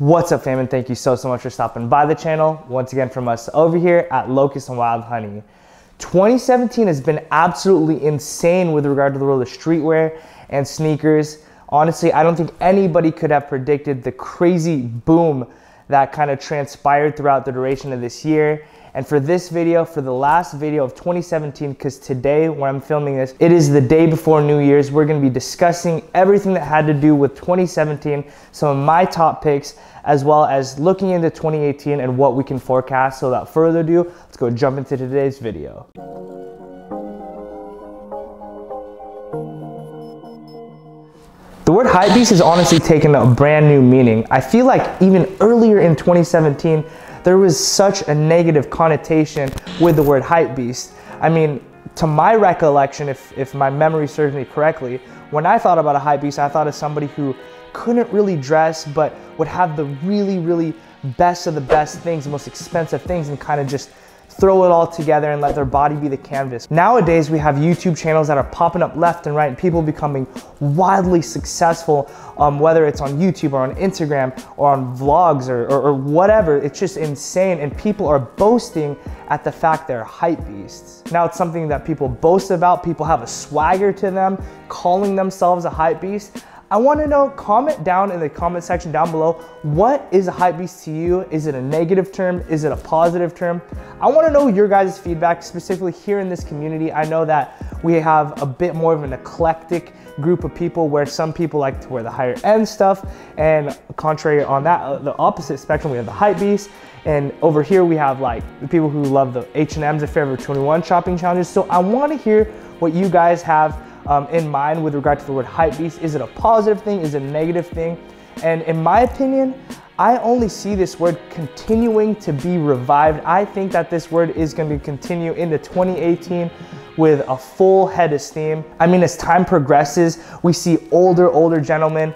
What's up, fam, and thank you so much for stopping by the channel once again from us over here at Locust&WildHoney. 2017 has been absolutely insane with regard to the world of streetwear and sneakers. Honestly, I don't think anybody could have predicted the crazy boom that kind of transpired throughout the duration of this year. And for this video, for the last video of 2017, because today when I'm filming this, it is the day before New Year's, we're gonna be discussing everything that had to do with 2017, some of my top picks, as well as looking into 2018 and what we can forecast. So without further ado, let's go jump into today's video. The word hypebeast has honestly taken a brand new meaning. I feel like even earlier in 2017, there was such a negative connotation with the word hypebeast. I mean, to my recollection, if my memory serves me correctly, when I thought about a hypebeast, I thought of somebody who couldn't really dress, but would have the really best of the best things, the most expensive things, and kind of just throw it all together and let their body be the canvas. Nowadays, we have YouTube channels that are popping up left and right, and people becoming wildly successful, whether it's on YouTube or on Instagram or on vlogs or whatever. It's just insane, and people are boasting at the fact they're hype beasts. Now, it's something that people boast about. People have a swagger to them, calling themselves a hype beast. I want to know, comment down in the comment section down below, what is a hype beast to you? Is it a negative term? Is it a positive term? I want to know your guys' feedback, specifically here in this community. I know that we have a bit more of an eclectic group of people where some people like to wear the higher end stuff, and contrary on that, the opposite spectrum, we have the hype beast. And over here we have like the people who love the H&M's or Forever 21 shopping challenges. So I want to hear what you guys have in mind with regard to the word hype beast. Is it a positive thing? Is it a negative thing? And in my opinion, I only see this word continuing to be revived. I think that this word is going to continue into 2018 with a full head of steam. I mean, as time progresses, we see older gentlemen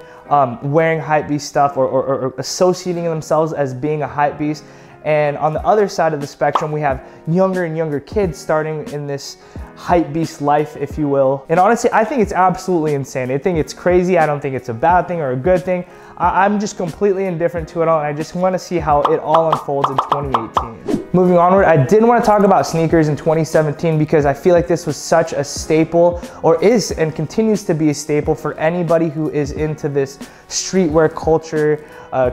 wearing hype beast stuff or associating themselves as being a hype beast. And on the other side of the spectrum, we have younger and younger kids starting in this hype beast life, if you will. And honestly, I think it's absolutely insane. I think it's crazy. I don't think it's a bad thing or a good thing. I'm just completely indifferent to it all, and I just want to see how it all unfolds in 2018. Moving onward, I did want to talk about sneakers in 2017 because I feel like this was such a staple, or is and continues to be a staple for anybody who is into this streetwear culture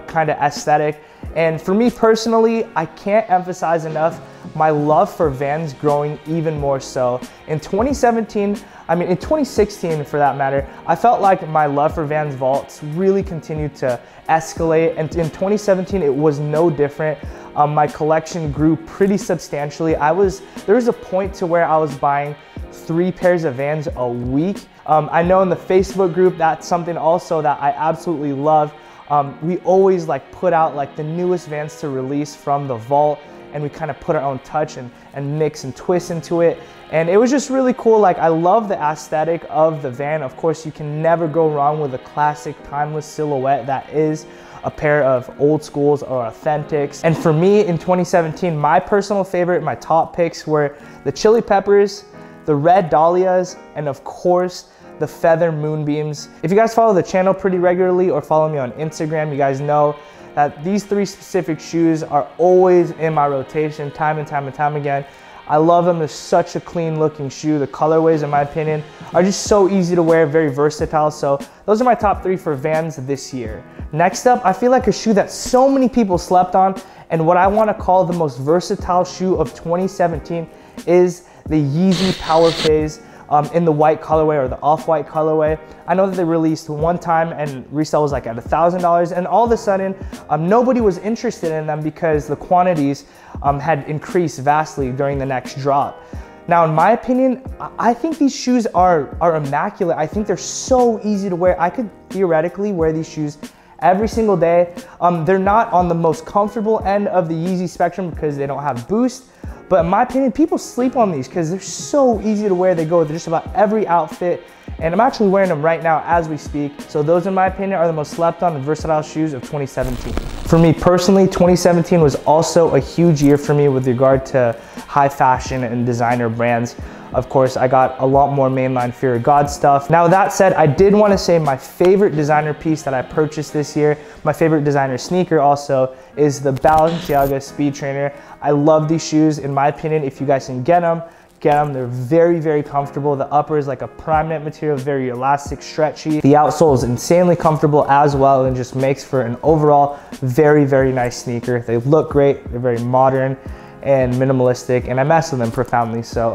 kind of aesthetic. And for me personally, I can't emphasize enough my love for Vans growing even more so. In 2017, I mean in 2016 for that matter, I felt like my love for Vans Vaults really continued to escalate, and in 2017 it was no different. My collection grew pretty substantially. There was a point to where I was buying 3 pairs of Vans a week. I know in the Facebook group, that's something also that I absolutely love. We always like put out like the newest Vans to release from the vault, and we kind of put our own touch and mix and twist into it. And it was just really cool. Like, I love the aesthetic of the Van. Of course, you can never go wrong with a classic timeless silhouette that is a pair of old schools or authentics. And for me in 2017, my personal favorite, my top picks were the Chili Peppers, the Red Dahlias, and of course, the Feather Moonbeams. If you guys follow the channel pretty regularly or follow me on Instagram, you guys know that these 3 specific shoes are always in my rotation time and time again. I love them. They're such a clean looking shoe. The colorways, in my opinion, are just so easy to wear, very versatile. So those are my top 3 for Vans this year. Next up, I feel like a shoe that so many people slept on, and what I want to call the most versatile shoe of 2017 is the Yeezy Power Phase in the white colorway or the off-white colorway. I know that they released one time and resale was like at $1,000, and all of a sudden nobody was interested in them because the quantities had increased vastly during the next drop. Now, in my opinion, I think these shoes are immaculate. I think they're so easy to wear. I could theoretically wear these shoes every single day. They're not on the most comfortable end of the Yeezy spectrum because they don't have boost. But in my opinion, people sleep on these because they're so easy to wear. They go with just about every outfit. And I'm actually wearing them right now as we speak. So those, in my opinion, are the most slept on and versatile shoes of 2017. For me personally, 2017 was also a huge year for me with regard to high fashion and designer brands. Of course, I got a lot more mainline Fear of God stuff. Now, with that said, I did want to say my favorite designer piece that I purchased this year, my favorite designer sneaker also, is the Balenciaga Speed Trainer. I love these shoes. In my opinion, if you guys can get them. They're very, very comfortable. The upper is like a prime knit material, very elastic, stretchy. The outsole is insanely comfortable as well, and just makes for an overall very, very nice sneaker. They look great. They're very modern and minimalistic, and I mess with them profoundly. So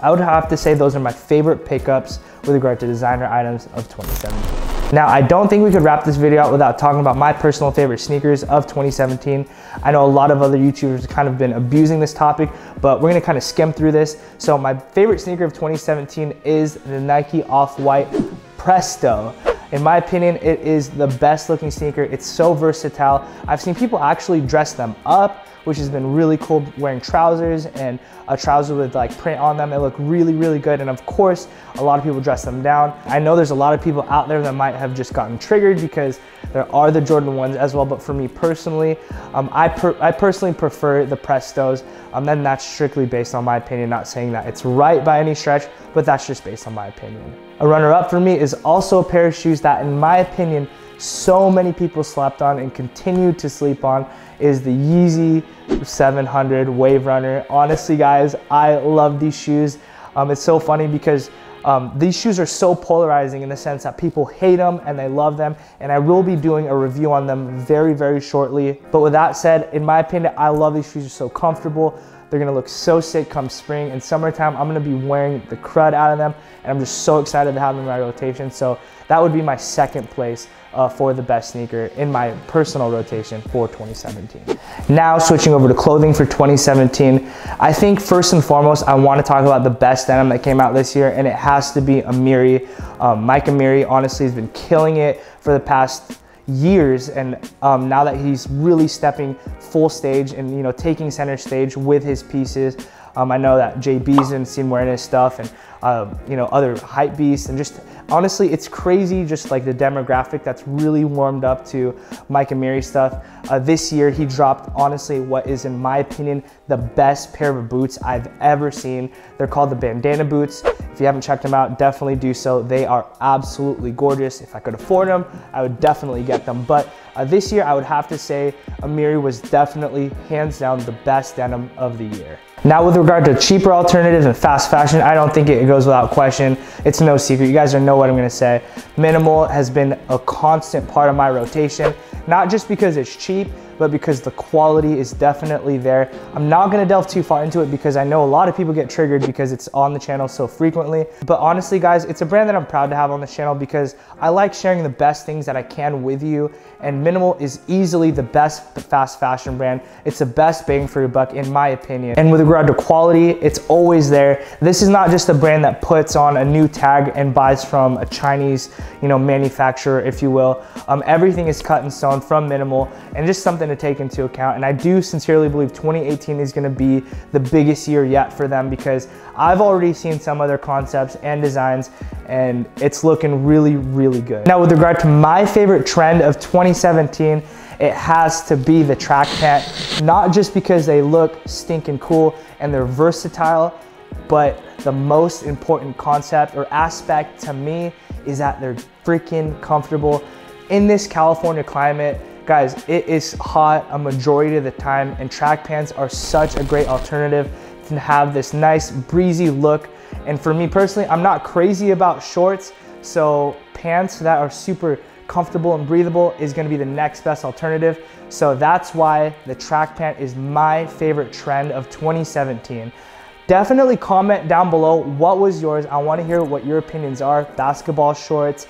I would have to say those are my favorite pickups with regard to designer items of 2017. Now, I don't think we could wrap this video out without talking about my personal favorite sneakers of 2017. I know a lot of other YouTubers have kind of been abusing this topic, but we're gonna kind of skim through this. So my favorite sneaker of 2017 is the Nike Off-White Presto. In my opinion, it is the best looking sneaker. It's so versatile. I've seen people actually dress them up, which has been really cool, wearing trousers and a trouser with like print on them. They look really, really good. And of course, a lot of people dress them down. I know there's a lot of people out there that might have just gotten triggered because there are the Jordan 1s as well. But for me personally, I personally prefer the Prestos. Then that's strictly based on my opinion, not saying that it's right by any stretch, but that's just based on my opinion. A runner-up for me is also a pair of shoes that, in my opinion, so many people slept on and continue to sleep on, is the Yeezy 700 Wave Runner. Honestly, guys, I love these shoes. It's so funny because these shoes are so polarizing in the sense that people hate them and they love them, and I will be doing a review on them very, very shortly. But with that said, in my opinion, I love these shoes. They're so comfortable. They're gonna look so sick come spring and summertime. I'm gonna be wearing the crud out of them, and I'm just so excited to have them in my rotation. So that would be my second place for the best sneaker in my personal rotation for 2017. Now, switching over to clothing for 2017, I think first and foremost, I want to talk about the best denim that came out this year, and it has to be Amiri. Mike Amiri honestly has been killing it for the past years, and now that he's really stepping full stage and, you know, taking center stage with his pieces. I know that JB's been seen wearing his stuff, and you know, other Hypebeasts, and just honestly, it's crazy just like the demographic that's really warmed up to Mike Amiri stuff. This year he dropped honestly what is, in my opinion, the best pair of boots I've ever seen. They're called the bandana boots. If you haven't checked them out, definitely do so. They are absolutely gorgeous. If I could afford them, I would definitely get them. But this year I would have to say Amiri was definitely hands down the best denim of the year. Now, with regard to cheaper alternatives and fast fashion, I don't think it goes without question. It's no secret. You guys know what I'm gonna say. Minimal has been a constant part of my rotation, not just because it's cheap, but because the quality is definitely there. I'm not gonna delve too far into it because I know a lot of people get triggered because it's on the channel so frequently. But honestly, guys, it's a brand that I'm proud to have on this channel because I like sharing the best things that I can with you. And Minimal is easily the best fast fashion brand. It's the best bang for your buck, in my opinion. And with regard to quality, it's always there. This is not just a brand that puts on a new tag and buys from a Chinese, you know, manufacturer, if you will. Everything is cut in stone from Minimal, and just something to take into account. And I do sincerely believe 2018 is gonna be the biggest year yet for them, because I've already seen some of their concepts and designs, and it's looking really, really good. Now, with regard to my favorite trend of 2017, it has to be the track pant. Not just because they look stinking cool and they're versatile, but the most important concept or aspect to me is that they're freaking comfortable. In this California climate, guys, it is hot a majority of the time, and track pants are such a great alternative to have this nice breezy look. And for me personally, I'm not crazy about shorts, so pants that are super comfortable and breathable is gonna be the next best alternative. So that's why the track pant is my favorite trend of 2017. Definitely comment down below what was yours. I wanna hear what your opinions are. Basketball shorts,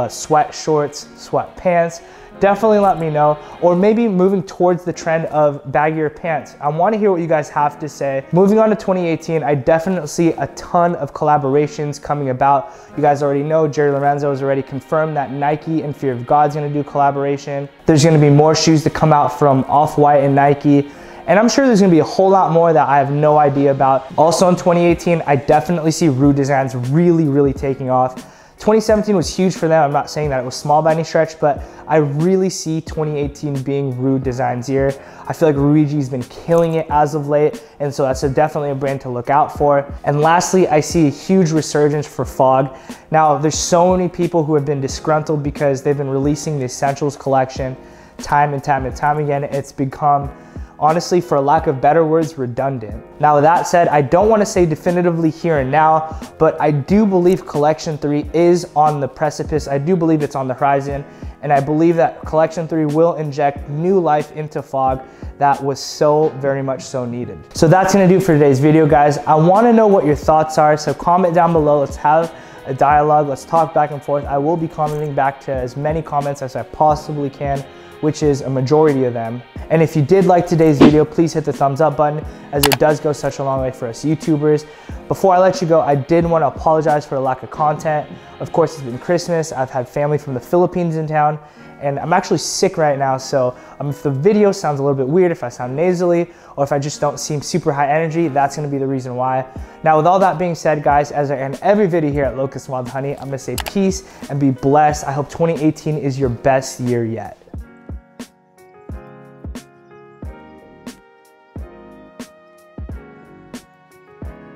sweat shorts, sweat pants. Definitely let me know. Or maybe moving towards the trend of baggier pants. I want to hear what you guys have to say. Moving on to 2018, I definitely see a ton of collaborations coming about. You guys already know Jerry Lorenzo has already confirmed that Nike and Fear of God's going to do collaboration. There's going to be more shoes to come out from Off-White and Nike. And I'm sure there's gonna be a whole lot more that I have no idea about. Also in 2018, I definitely see Rhugi designs really, really taking off. 2017 was huge for them. I'm not saying that it was small by any stretch, but I really see 2018 being Rhugi Design's year. I feel like Rhugi's been killing it as of late, and so that's definitely a brand to look out for. And lastly, I see a huge resurgence for Fog. Now, there's so many people who have been disgruntled because they've been releasing the Essentials collection time and time and time again. It's become, honestly, for lack of better words, redundant. Now, with that said, I don't want to say definitively here and now, but I do believe Collection 3 is on the precipice. I do believe it's on the horizon, and I believe that Collection 3 will inject new life into Fog that was so very much so needed. So that's gonna do it for today's video, guys. I wanna know what your thoughts are, so comment down below. Let's have a dialogue. Let's talk back and forth. I will be commenting back to as many comments as I possibly can, which is a majority of them. And if you did like today's video, please hit the thumbs up button, as it does go such a long way for us YouTubers. Before I let you go, I did want to apologize for the lack of content. Of course, it's been Christmas. I've had family from the Philippines in town, and I'm actually sick right now. So if the video sounds a little bit weird, if I sound nasally, or if I just don't seem super high energy, that's gonna be the reason why. Now, with all that being said, guys, as I end every video here at Locust&WildHoney, I'm gonna say peace and be blessed. I hope 2018 is your best year yet.